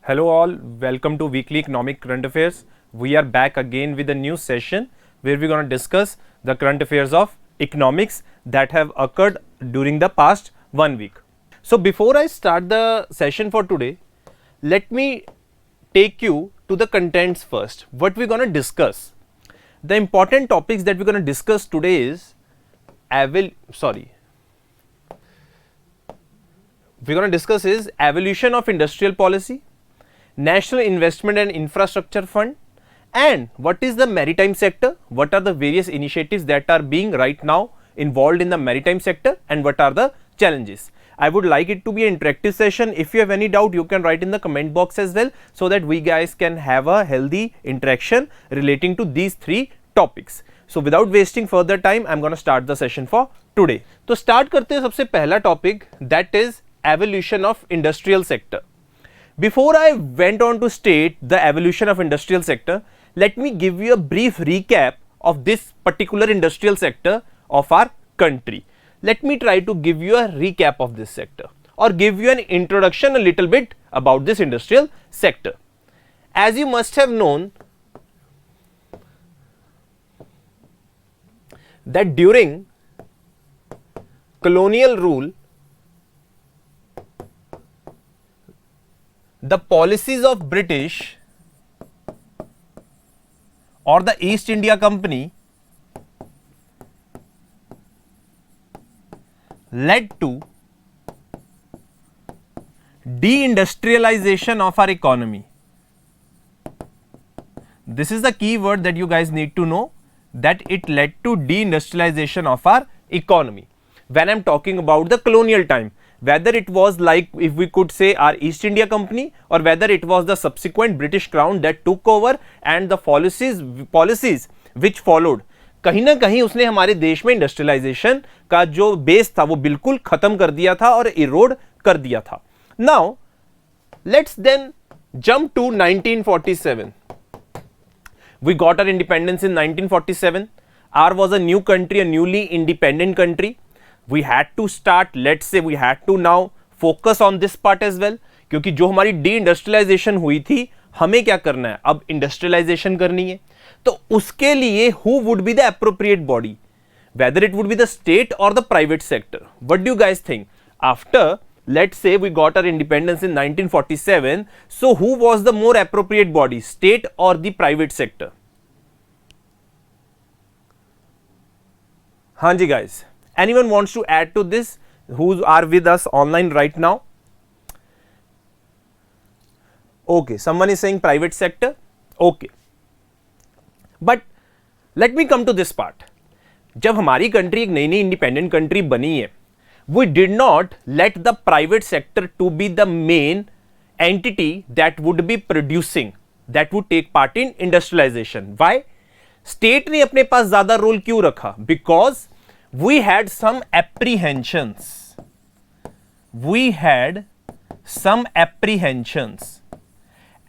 Hello all, welcome to Weekly Economic Current Affairs. We are back again with a new session where we're going to discuss the current affairs of economics that have occurred during the past 1 week. So before I start the session for today, let me take you to the contents first. What we're going to discuss. The important topics that we're going to discuss today is evolution of industrial policy, National Investment and Infrastructure Fund, and what is the maritime sector, what are the various initiatives that are being right now involved in the maritime sector, and what are the challenges. I would like it to be an interactive session. If you have any doubt, you can write in the comment box as well, so that we guys can have a healthy interaction relating to these three topics. So without wasting further time, I am going to start the session for today. तो start करते हैं सबसे पहला topic, that is evolution of industrial sector. Before I went on to state the evolution of industrial sector, let me give you a brief recap of this particular industrial sector of our country. Let me try to give you a recap of this sector or give you an introduction a little bit about this industrial sector. As you must have known that during colonial rule, the policies of British or the East India Company led to deindustrialization of our economy. This is the key word that you guys need to know, that it led to deindustrialization of our economy. When I am talking about the colonial time, whether it was like, if we could say, our East India Company, or whether it was the subsequent British Crown that took over and the policies which followed, कहीं ना कहीं उसने हमारे देश में industrialisation का जो base था वो बिल्कुल खत्म कर दिया था और इरोड कर दिया था. Now let's then jump to 1947. We got our independence in 1947. Ours was a new country, a newly independent country. We had to start, let's say we had to now focus on this part as well, क्योंकि जो हमारी D industrialisation हुई थी, हमें क्या करना है, अब इंडस्ट्रियलाइजेशन करनी है. तो उसके लिए who would be the appropriate body, whether it would be the state or the private sector? What do you guys think? After, let's say we got our independence in 1947, so who was the more appropriate body, state or the private sector? हाँ जी guys, anyone wants to add to this who are with us online right now? Okay, someone is saying private sector. Okay, but let me come to this part. जब हमारी country एक नई नई independent country बनी है, we did not let the private sector to be the main entity that would be producing, that would take part in industrialization. Why? State ने अपने पास ज्यादा रोल क्यों रखा? Because we had some apprehensions. We had some apprehensions.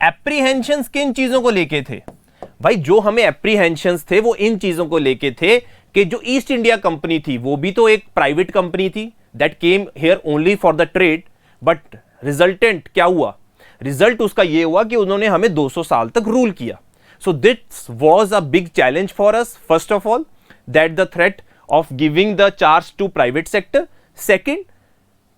Apprehensions किन चीजों को लेके थे भाई? जो हमें apprehensions थे वो इन चीजों को लेके थे कि जो ईस्ट इंडिया कंपनी थी वो भी तो एक प्राइवेट कंपनी थी, that came here only for the trade, but resultant क्या हुआ? रिजल्ट उसका ये हुआ कि उन्होंने हमें 200 साल तक रूल किया. So this was a big challenge for us. First of all, that the threat of giving the charge to private sector. Second,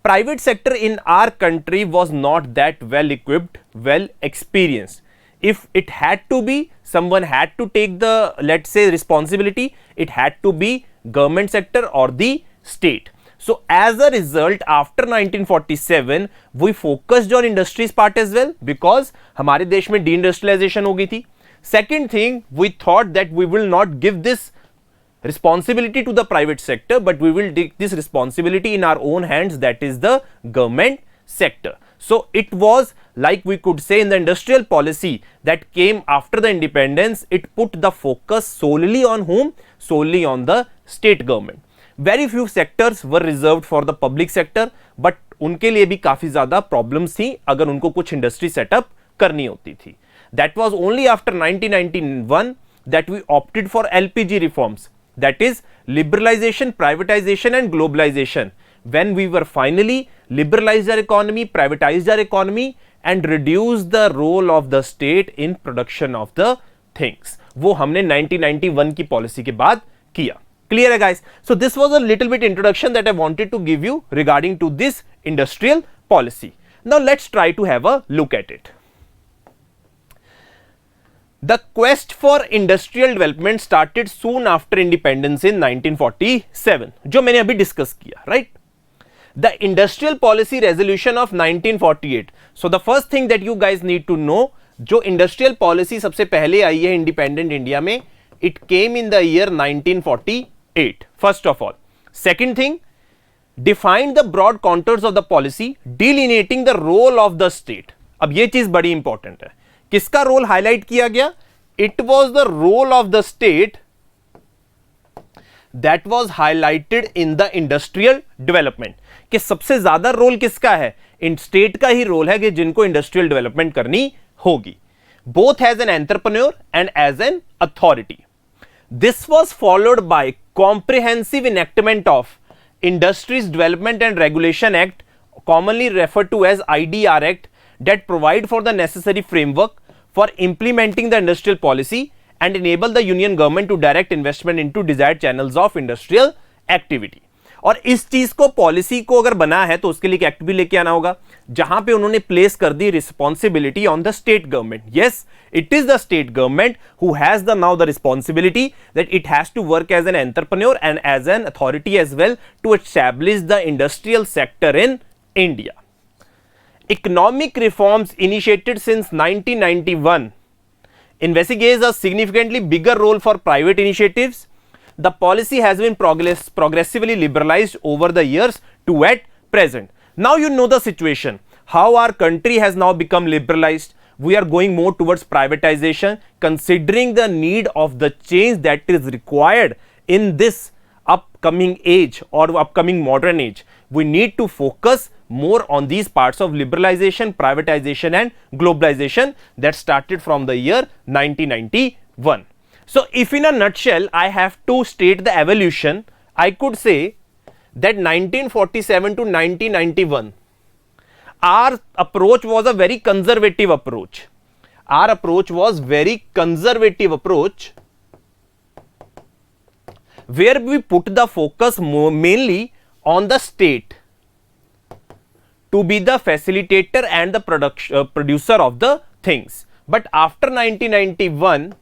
private sector in our country was not that well equipped, well experienced. If it had to be, someone had to take the, let's say, responsibility, it had to be government sector or the state. So as a result, after 1947, we focused on industries part as well, because हमारे देश में deindustrialization हो गई थी. Second thing, we thought that we will not give this responsibility to the private sector, but we will take this responsibility in our own hands, that is the government sector. So it was, like we could say, in the industrial policy that came after the independence, it put the focus solely on whom? Solely on the state government. Very few sectors were reserved for the public sector, but उनके लिए भी काफी ज्यादा problems थी अगर उनको कुछ industry setup करनी होती थी. That was only after 1991 that we opted for LPG reforms, that is liberalization, privatization and globalization, when we were finally liberalize our economy, privatize our economy and reduce the role of the state in production of the things. वो हमने 1991 की policy के बाद किया. Clear है guys? So this was a little bit introduction that I wanted to give you regarding to this industrial policy. Now let's try to have a look at it. The quest for industrial development started soon after independence in 1947, जो मैंने अभी discuss किया, right? The industrial policy resolution of 1948. So the first thing that you guys need to know, जो industrial policy सबसे पहले आई है independent India में, it came in the year 1948. First of all, second thing, defined the broad contours of the policy, delineating the role of the state. अब ये चीज बड़ी important है. किसका रोल हाईलाइट किया गया? It was the role of the state that was highlighted in the industrial development. कि सबसे ज्यादा रोल किसका है? इन स्टेट का ही रोल है कि जिनको इंडस्ट्रियल डेवलपमेंट करनी होगी, both as an entrepreneur and as an authority. This was followed by comprehensive enactment of industries development and regulation act, commonly referred to as IDR Act, that provide for the necessary framework for implementing the industrial policy and enable the union government to direct investment into desired channels of industrial activity. और इस चीज को policy को अगर बना है तो उसके लिए एक एक्ट भी लेके आना होगा जहां पे उन्होंने प्लेस कर दी responsibility on the state government. Yes, it is the state government who has the now the responsibility that it has to work as an entrepreneur and as an authority as well to establish the industrial sector in India. Economic reforms initiated since 1991 investigates a significantly bigger role for private initiatives. The policy has been progressively liberalized over the years to at present. Now you know the situation, how our country has now become liberalized. We are going more towards privatization, considering the need of the change that is required in this upcoming age or upcoming modern age. We need to focus more on these parts of liberalization, privatization and globalization that started from the year 1991. So if in a nutshell I have to state the evolution, I could say that 1947 to 1991 our approach was a very conservative approach. Our approach was very conservative approach where we put the focus mainly on the state to be the facilitator and the producer of the things. But after 1991,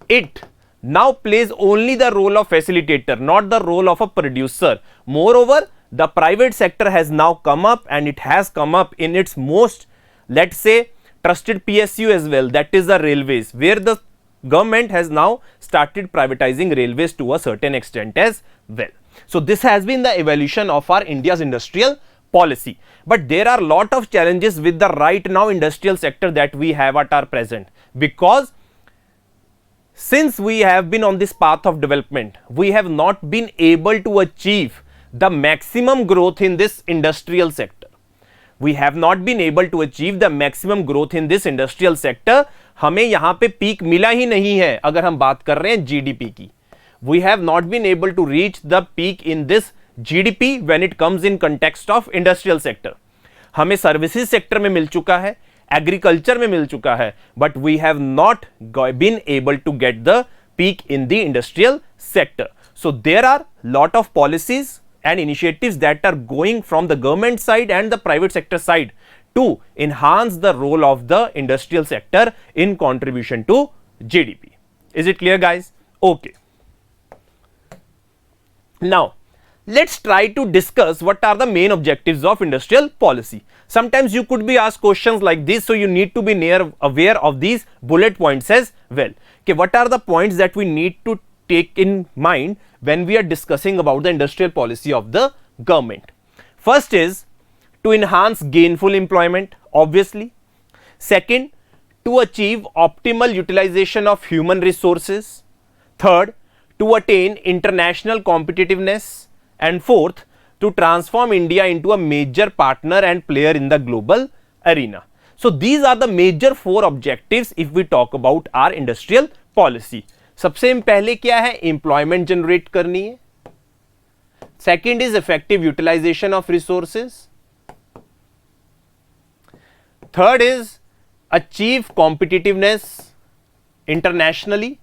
it now plays only the role of facilitator, not the role of a producer. Moreover, the private sector has now come up, and it has come up in its most, let's say, trusted PSU as well, that is the railways, where the government has now started privatizing railways to a certain extent as well. So this has been the evolution of our India's industrial policy. But there are lot of challenges with the right now industrial sector that we have at our present, because since we have been on this path of development, we have not been able to achieve the maximum growth in this industrial sector. We have not been able to achieve the maximum growth in this industrial sector. हमें यहाँ पे peak मिला ही नहीं है. अगर हम बात कर रहे हैं जीडीपी की, we have not been able to reach the peak in this GDP when it comes in context of industrial sector. हमें सर्विसेज सेक्टर में मिल चुका है, एग्रीकल्चर में मिल चुका है, but we have not been able to get the peak in the industrial sector. So there are lot of policies and initiatives that are going from the government side and the private sector side to enhance the role of the industrial sector in contribution to GDP. Is it clear, guys? Okay. Now let's try to discuss what are the main objectives of industrial policy. Sometimes you could be asked questions like this, so you need to be aware of these bullet points as well. Okay, what are the points that we need to take in mind when we are discussing about the industrial policy of the government? First is to enhance gainful employment, obviously. Second, to achieve optimal utilization of human resources. Third, to attain international competitiveness. And fourth, to transform India into a major partner and player in the global arena. So these are the major four objectives if we talk about our industrial policy. सबसे पहले क्या है? Employment generate करनी है. Second is effective utilisation of resources. Third is achieve competitiveness internationally.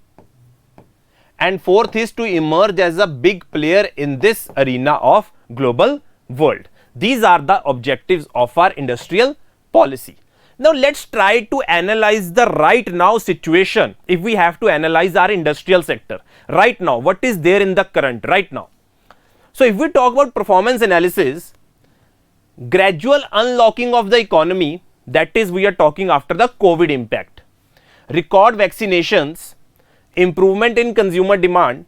And fourth is to emerge as a big player in this arena of global world. These are the objectives of our industrial policy. Now let's try to analyze the right now situation. If we have to analyze our industrial sector right now, what is there in the current right now? So if we talk about performance analysis, gradual unlocking of the economy, that is we are talking after the COVID impact, record vaccinations, improvement in consumer demand,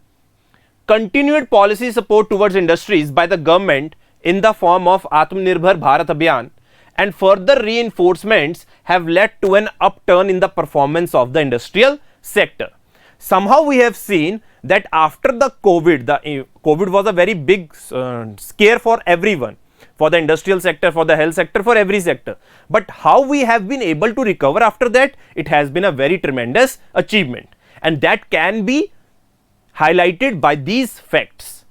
continued policy support towards industries by the government in the form of Atmanirbhar Bharat Abhiyan, and further reinforcements have led to an upturn in the performance of the industrial sector. Somehow we have seen that after the COVID was a very big scare for everyone, for the industrial sector, for the health sector, for every sector. But how we have been able to recover after that, it has been a very tremendous achievement. And that can be highlighted by these facts.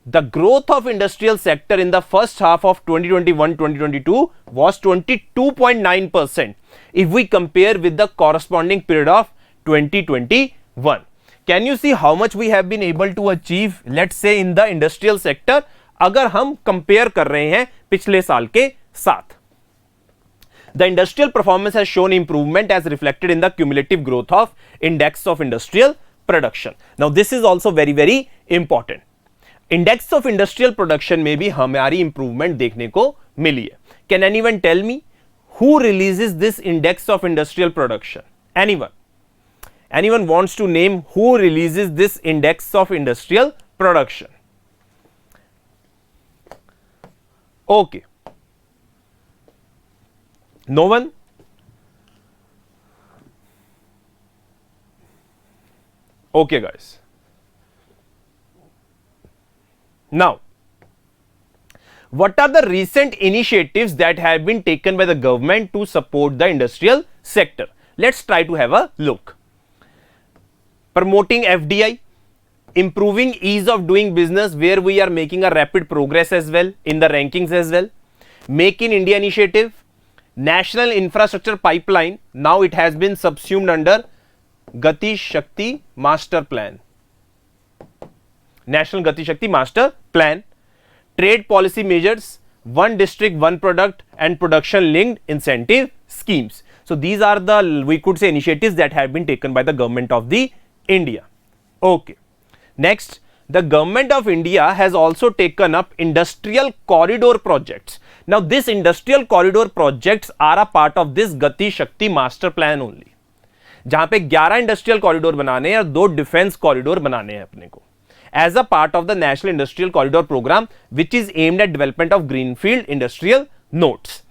The growth of industrial sector in the first half of 2021-2022 was 22.9% if we compare with the corresponding period of 2021. Can you see how much we have been able to achieve, let's say, in the industrial sector, अगर हम compare कर रहे हैं पिछले साल के साथ? The industrial performance has shown improvement as reflected in the cumulative growth of index of industrial production. Now this is also very very important. Index of industrial production में भी हमारी इंप्रूवमेंट देखने को मिली है. Can anyone tell me who releases this index of industrial production? Anyone wants to name who releases this index of industrial production? Okay, no one. Okay guys, now what are the recent initiatives that have been taken by the government to support the industrial sector? Let's try to have a look. Promoting FDI, improving ease of doing business, where we are making a rapid progress as well in the rankings as well. Make in India initiative, national infrastructure pipeline, now it has been subsumed under Gati Shakti master plan. National Gati Shakti master plan. Trade policy measures, one district one product and production linked incentive schemes. So these are the, we could say, initiatives that have been taken by the government of the India. Okay, next, the government of India has also taken up industrial corridor projects. Now this industrial corridor projects are a part of this Gati Shakti master plan only, जहां पे 11 industrial corridor बनाने हैं और 2 defence corridor बनाने हैं अपने को, as a part of the National Industrial Corridor Program, which is aimed at development of greenfield industrial nodes.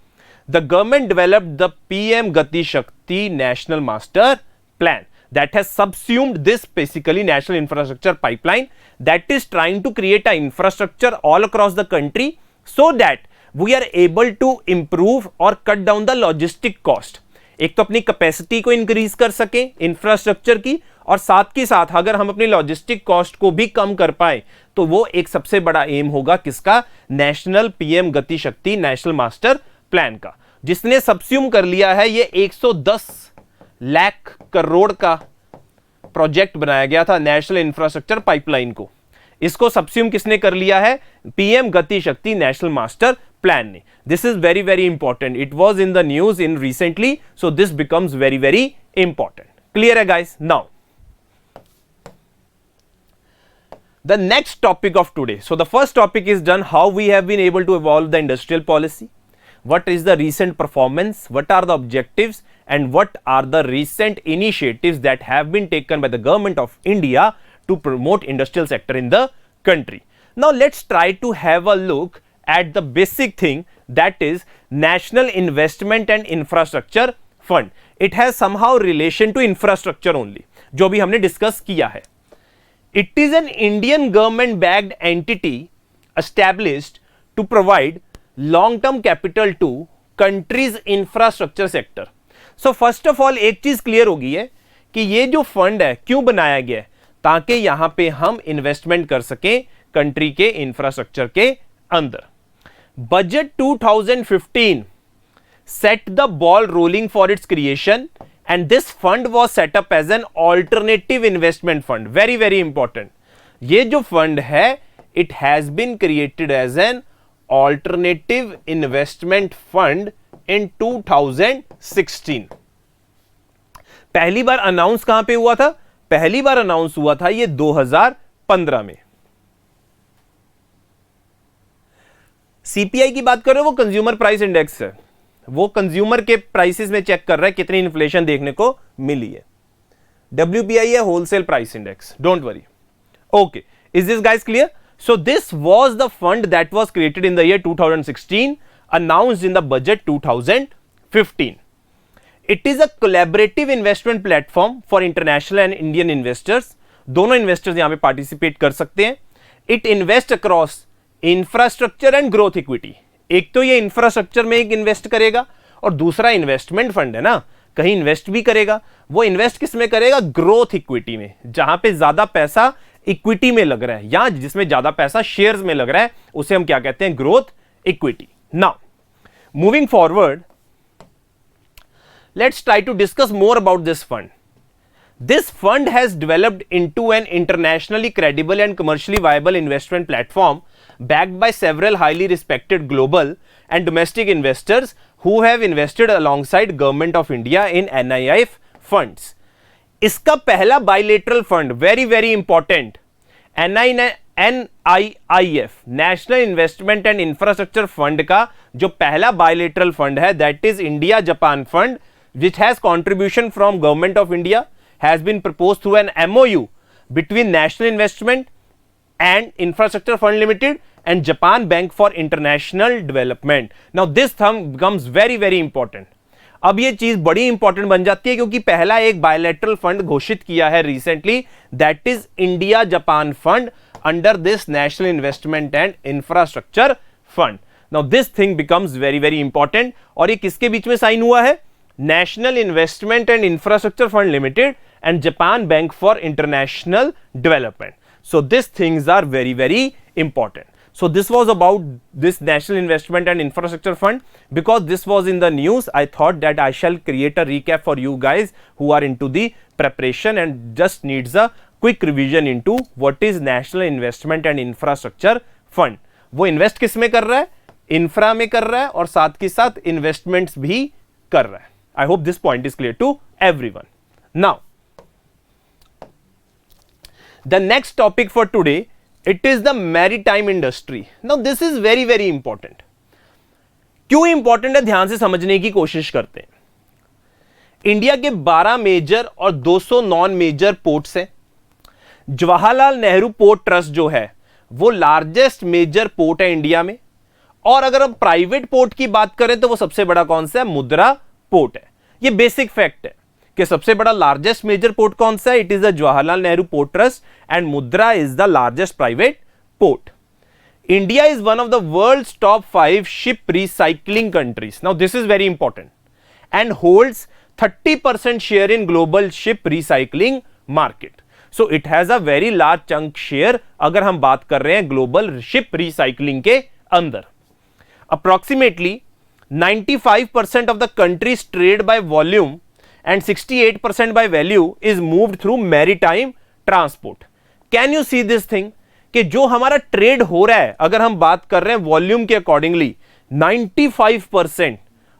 The government developed the PM Gati Shakti National Master Plan that has subsumed this basically national infrastructure pipeline that is trying to create an infrastructure all across the country so that we are able to improve or cut down the logistic cost. एक तो अपनी capacity को increase कर सके infrastructure की, और साथ के साथ अगर हम अपनी लॉजिस्टिक कॉस्ट को भी कम कर पाए तो वो एक सबसे बड़ा एम होगा किसका? National PM Gati Shakti national master plan का, जिसने सबस्यूम कर लिया है ये 110 लाख करोड़ का प्रोजेक्ट बनाया गया था नेशनल इंफ्रास्ट्रक्चर पाइपलाइन को. इसको सबस्यूम किसने कर लिया है? PM Gati Shakti national master plan ने. This is very very important. It was in the news in recently, so this becomes very very important. Clear है guys? Now the next topic of today. So the first topic is done, how we have been able to evolve the industrial policy, what is the recent performance, what are the objectives, and what are the recent initiatives that have been taken by the government of India to promote industrial sector in the country. Now let's try to have a look at the basic thing, that is National Investment and Infrastructure Fund. It has somehow relation to infrastructure only, जो भी हमने discuss किया है. It is an Indian government backed entity established to provide long term capital to country's infrastructure sector. So first of all एक चीज clear हो गई है कि ये जो फंड है क्यों बनाया गया है, ताकि यहां पे हम इन्वेस्टमेंट कर सकें कंट्री के इंफ्रास्ट्रक्चर के अंदर. Budget 2015 set the ball rolling for its creation, and this fund was set up as an alternative investment fund. Very very important. ये जो fund है, it has been created as an alternative investment fund in 2016. पहली बार announce कहां पे हुआ था? पहली बार announce हुआ था ये 2015 में. सीपीआई की बात करें, वो कंज्यूमर प्राइस इंडेक्स है, वो कंज्यूमर के प्राइसेस में चेक कर रहा है कितनी इन्फ्लेशन देखने को मिली है. WPI है wholesale price index. Don't worry. Okay, is this guys clear? So this was the fund that was created in the year 2016, announced in the budget 2015. It is a collaborative investment platform for international and Indian investors. दोनों investors यहां पे participate कर सकते हैं. It invests across infrastructure and growth equity. एक तो ये infrastructure में एक इन्वेस्ट करेगा और दूसरा इन्वेस्टमेंट फंड है ना, कहीं इन्वेस्ट भी करेगा. वो इन्वेस्ट किस में करेगा? ग्रोथ इक्विटी में, जहां पे ज्यादा पैसा इक्विटी में लग रहा है या जिसमें ज्यादा पैसा शेयर्स में लग रहा है, उसे हम क्या कहते हैं? Growth equity. Now, moving forward, let's try to discuss more about this fund. This fund has developed into an internationally credible and commercially viable investment platform backed by several highly respected global and domestic investors who have invested alongside Government of India in NIIF funds. इसका पहला bilateral fund, very very important, NIIF national investment and infrastructure fund का जो पहला bilateral fund है, that is India Japan fund, which has contribution from government of India, has been proposed through an MOU between national investment and infrastructure fund limited and Japan bank for international development. Now this them becomes very very important. अब ये चीज बड़ी important बन जाती है क्योंकि पहला एक बायलेटरल फंड घोषित किया है recently, that is India Japan fund under this national investment and infrastructure fund. Now this thing becomes very very important. और ये किसके बीच में साइन हुआ है? National investment and infrastructure fund limited and Japan bank for international development. So these things are very very important. So this was about this national investment and infrastructure fund. Because this was in the news, I thought that I shall create a recap for you guys who are into the preparation and just needs a quick revision into what is national investment and infrastructure fund. वो invest किस में कर रहा है? Infra में कर रहा है और साथ के साथ इन्वेस्टमेंट्स भी कर रहा है. I hope this point is clear to everyone. Now the next topic for today, it is the maritime industry. Now this is very very important. क्यों इंपॉर्टेंट है, ध्यान से समझने की कोशिश करते हैं. इंडिया के 12 मेजर और 200 नॉन मेजर पोर्ट्स हैं. जवाहरलाल नेहरू पोर्ट ट्रस्ट जो है वो लार्जेस्ट मेजर पोर्ट है इंडिया में. और अगर हम प्राइवेट पोर्ट की बात करें तो वो सबसे बड़ा कौन सा है? मुद्रा पोर्ट है. ये बेसिक फैक्ट है कि सबसे बड़ा लार्जेस्ट मेजर पोर्ट कौन सा है? It is the Jawaharlal Nehru port trust and Mundra is the largest private port. India is one of the world's top 5 ship recycling countries. Now this is very important and holds 30% share in global ship recycling market. So it has a very large chunk share अगर हम बात कर रहे हैं global ship recycling के अंदर. Approximately 95% of the countries trade by volume and 68% by value is moved through maritime transport. Can you see this thing कि जो हमारा ट्रेड हो रहा है, अगर हम बात कर रहे हैं वॉल्यूम के अकॉर्डिंगली 95%,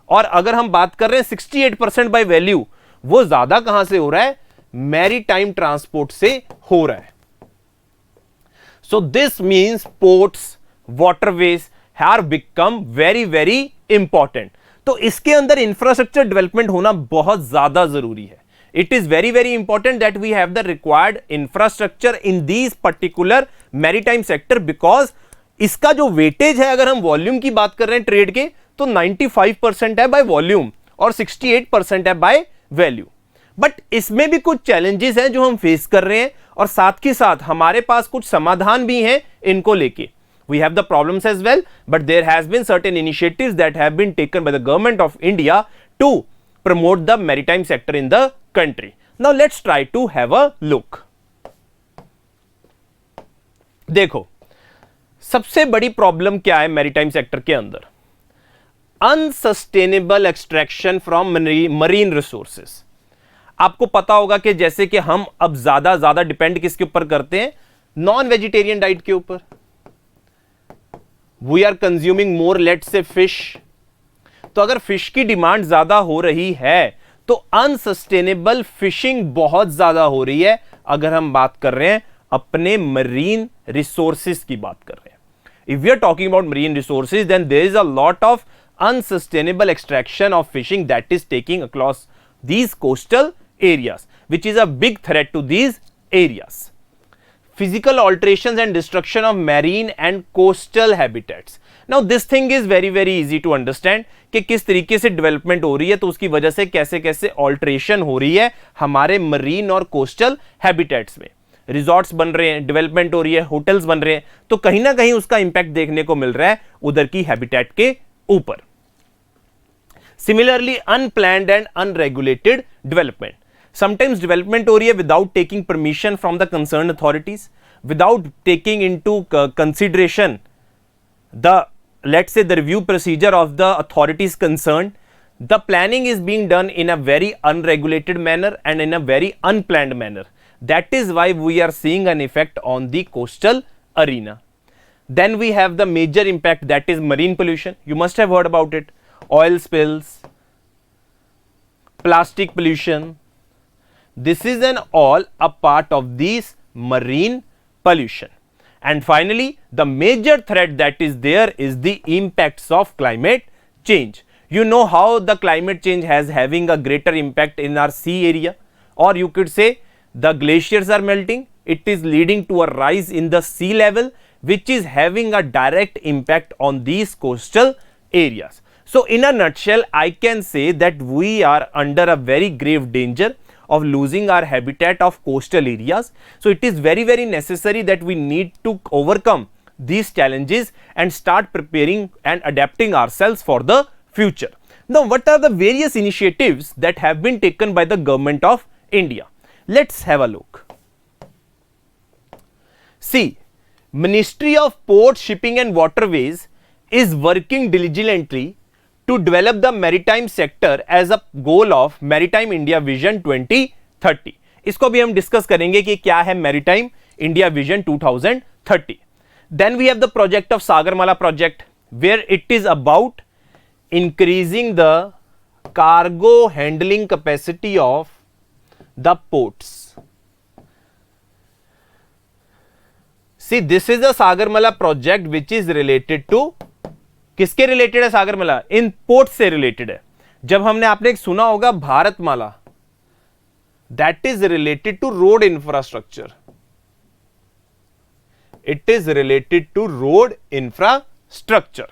और अगर हम बात कर रहे हैं 68% बाय वैल्यू, वो ज्यादा कहां से हो रहा है? मैरीटाइम ट्रांसपोर्ट से हो रहा है. So this means ports, waterways have become very very important. तो इसके अंदर इंफ्रास्ट्रक्चर डेवलपमेंट होना बहुत ज्यादा जरूरी है. It is very very important that we have the required infrastructure in these particular maritime sector, because इसका जो वेटेज है, अगर हम वॉल्यूम की बात कर रहे हैं ट्रेड के, तो 95% है बाय वॉल्यूम और 68% है बाय वैल्यू. बट इसमें भी कुछ चैलेंजेस हैं जो हम फेस कर रहे हैं और साथ के साथ हमारे पास कुछ समाधान भी हैं इनको लेके. We have the problems as well, but there has been certain initiatives that have been taken by the government of India to promote the maritime sector in the country. Now let's try to have a look. देखो, सबसे बड़ी problem क्या है maritime sector के अंदर? Unsustainable extraction from marine resources. आपको पता होगा कि जैसे कि हम अब ज्यादा डिपेंड किसके ऊपर करते हैं, नॉन वेजिटेरियन डाइट के ऊपर। We are consuming more let's say fish. तो अगर फिश की डिमांड ज्यादा हो रही है तो अनसस्टेनेबल फिशिंग बहुत ज्यादा हो रही है। अगर हम बात कर रहे हैं अपने मरीन रिसोर्सेज की बात कर रहे हैं, if we are talking about marine resources, then there is a lot of unsustainable extraction of fishing that is taking across these coastal areas, which is a big threat to these areas. Physical alterations and destruction of marine and coastal habitats. Now this thing is very easy to understand कि किस तरीके से development हो रही है, तो उसकी वजह से कैसे कैसे ऑल्ट्रेशन हो रही है हमारे मरीन और कोस्टल हैबिटेट्स में। रिजॉर्ट्स बन रहे हैं, डेवलपमेंट हो रही है, होटल्स बन रहे हैं, तो कहीं ना कहीं उसका इंपैक्ट देखने को मिल रहा है उधर की हैबिटेट के ऊपर। Similarly, unplanned and unregulated development. Sometimes development हो रही है without taking permission from the concerned authorities, without taking into consideration the, let's say, the review procedure of the authorities concerned. The planning is being done in a very unregulated manner and in a very unplanned manner. That is why we are seeing an effect on the coastal arena. Then we have the major impact, that is marine pollution. You must have heard about it. Oil spills, plastic pollution, this is an all a part of these marine pollution. And finally, the major threat that is there is the impacts of climate change. You know how the climate change has having a greater impact in our sea area, or you could say the glaciers are melting. It is leading to a rise in the sea level, which is having a direct impact on these coastal areas. So in a nutshell, I can say that we are under a very grave danger of losing our habitat of coastal areas. So it is very necessary that we need to overcome these challenges and start preparing and adapting ourselves for the future. Now, what are the various initiatives that have been taken by the government of India? Let's have a look. See, Ministry of Ports, Shipping and Waterways is working diligently to develop the maritime sector as a goal of Maritime India Vision 2030. इसको भी हम discuss करेंगे कि क्या है Maritime India Vision 2030. Then we have the project of Sagarmala project, where it is about increasing the cargo handling capacity of the ports. See, this is a Sagarmala project which is related to, किसके related है सागरमाला? इन port से related है। जब हमने आपने एक सुना होगा Bharatmala, that is related to road infrastructure. It is related to road infrastructure.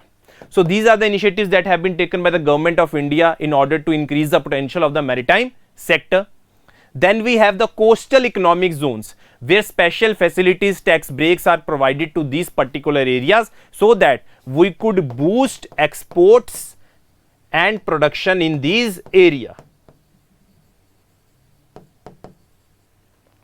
So these are the initiatives that have been taken by the government of India in order to increase the potential of the maritime sector. Then we have the coastal economic zones, where special facilities, tax breaks are provided to these particular areas so that we could boost exports and production in these area.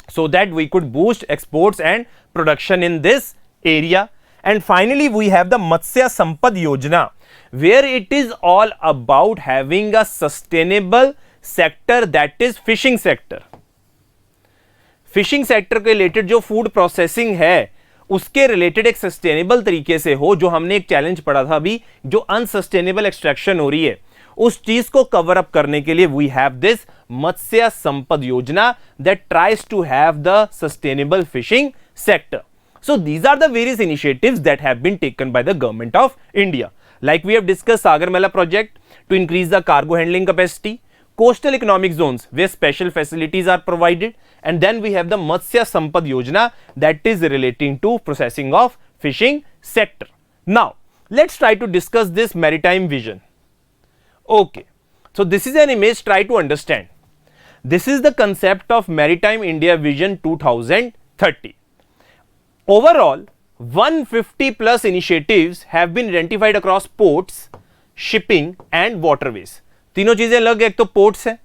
So that we could boost exports and production in this area. And finally, we have the Matsya Sampad Yojana, where it is all about having a sustainable sector, that is fishing sector. Fishing sector के related जो food processing है उसके related एक sustainable तरीके से हो, जो हमने एक चैलेंज पढ़ा था अभी, जो अनसस्टेनेबल एक्सट्रैक्शन हो रही है, उस चीज को कवर अप करने के लिए we have this Matsya Sampada Yojana that tries to have the sustainable fishing sector. So these are the various initiatives that have been taken by the government of India. Like we have discussed Sagarmala project to increase the cargo handling capacity, coastal economic zones where special facilities are provided, and then we have the Matsya Sampad Yojana that is relating to processing of fishing sector. Now let's try to discuss this maritime vision. Okay, so this is an image, try to understand. This is the concept of Maritime India Vision 2030. Overall, 150 plus initiatives have been identified across ports, shipping and waterways. तीनों चीजें अलग है, एक तो ports है,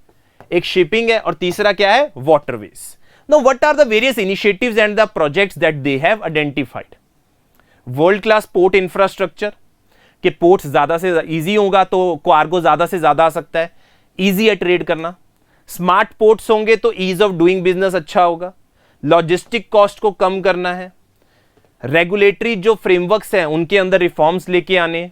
एक shipping है और तीसरा क्या है? Waterways. Now, what are the various initiatives and the projects that they have identified? World class port infrastructure, कि पोर्ट्स ज़्यादा से ईजी होगा तो कार्गो ज़्यादा से ज़्यादा आ सकता है, ईजी है ट्रेड करना। स्मार्ट पोर्ट्स होंगे तो ईज ऑफ डूइंग बिजनेस अच्छा होगा। लॉजिस्टिक कॉस्ट को कम करना है। रेगुलेटरी जो फ्रेमवर्क्स हैं उनके अंदर रिफॉर्म्स लेके आने।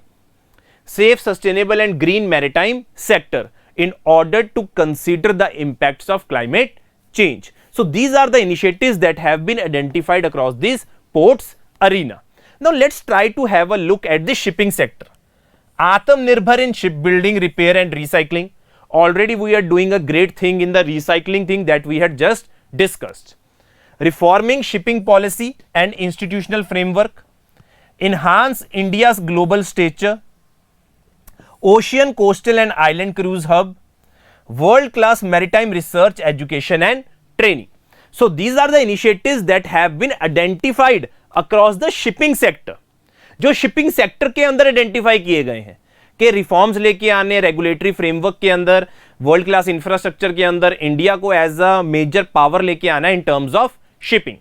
Safe, sustainable and green maritime sector in order to consider the impacts of climate change. So these are the initiatives that have been identified across this ports arena. Now let's try to have a look at the shipping sector. Atmanirbhar in shipbuilding, repair and recycling. Already we are doing a great thing in the recycling thing that we had just discussed. Reforming shipping policy and institutional framework. Enhance India's global stature. Ocean, coastal and island cruise hub, world-class maritime research, education and training. So these are the initiatives that have been identified across the shipping sector. जो shipping sector के अंदर identify किए गए हैं कि reforms लेके आने, regulatory framework के अंदर, वर्ल्ड क्लास इंफ्रास्ट्रक्चर के अंदर इंडिया को एज अ मेजर पावर लेके आना in terms of shipping.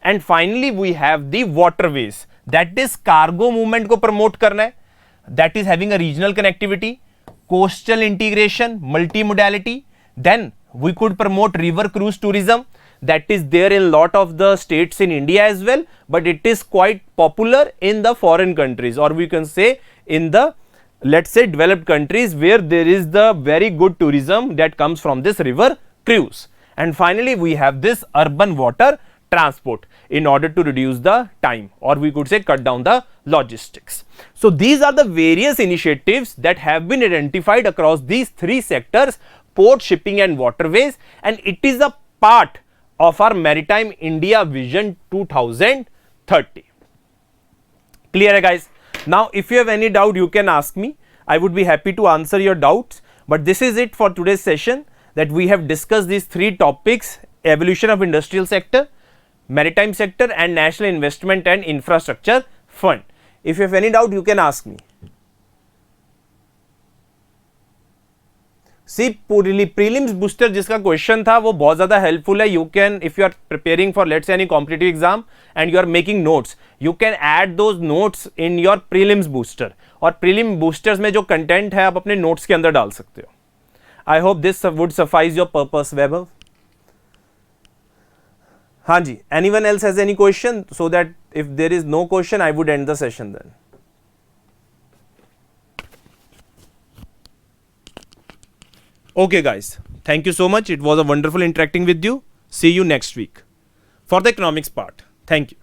And finally we have the waterways, that is cargo movement को प्रमोट करना है. That is having a regional connectivity, coastal integration, multimodality. Then we could promote river cruise tourism that is there in lot of the states in India as well, but it is quite popular in the foreign countries, or we can say in the, let's say, developed countries where there is the very good tourism that comes from this river cruise. And finally we have this urban water transport in order to reduce the time, or we could say cut down the logistics. So these are the various initiatives that have been identified across these three sectors: port, shipping and waterways, and it is a part of our Maritime India Vision 2030. Clear guys? Now if you have any doubt you can ask me. I would be happy to answer your doubts, but this is it for today's session, that we have discussed these three topics: evolution of industrial sector, maritime sector and National Investment and Infrastructure Fund. If you have any doubt you can ask me. See, prelims booster जिसका question था वो बहुत ज़्यादा helpful है. You can, if you are preparing for let's say any competitive exam and you are making notes, you can add those notes in your prelims booster, और prelim boosters में जो content है आप अपने नोट्स के अंदर डाल सकते हो. I hope this would suffice your purpose. Vaibhav, हाँ जी, anyone else has any question, so that if there is no question I would end the session then. Okay guys, thank you so much. It was a wonderful interacting with you. See you next week for the economics part. Thank you.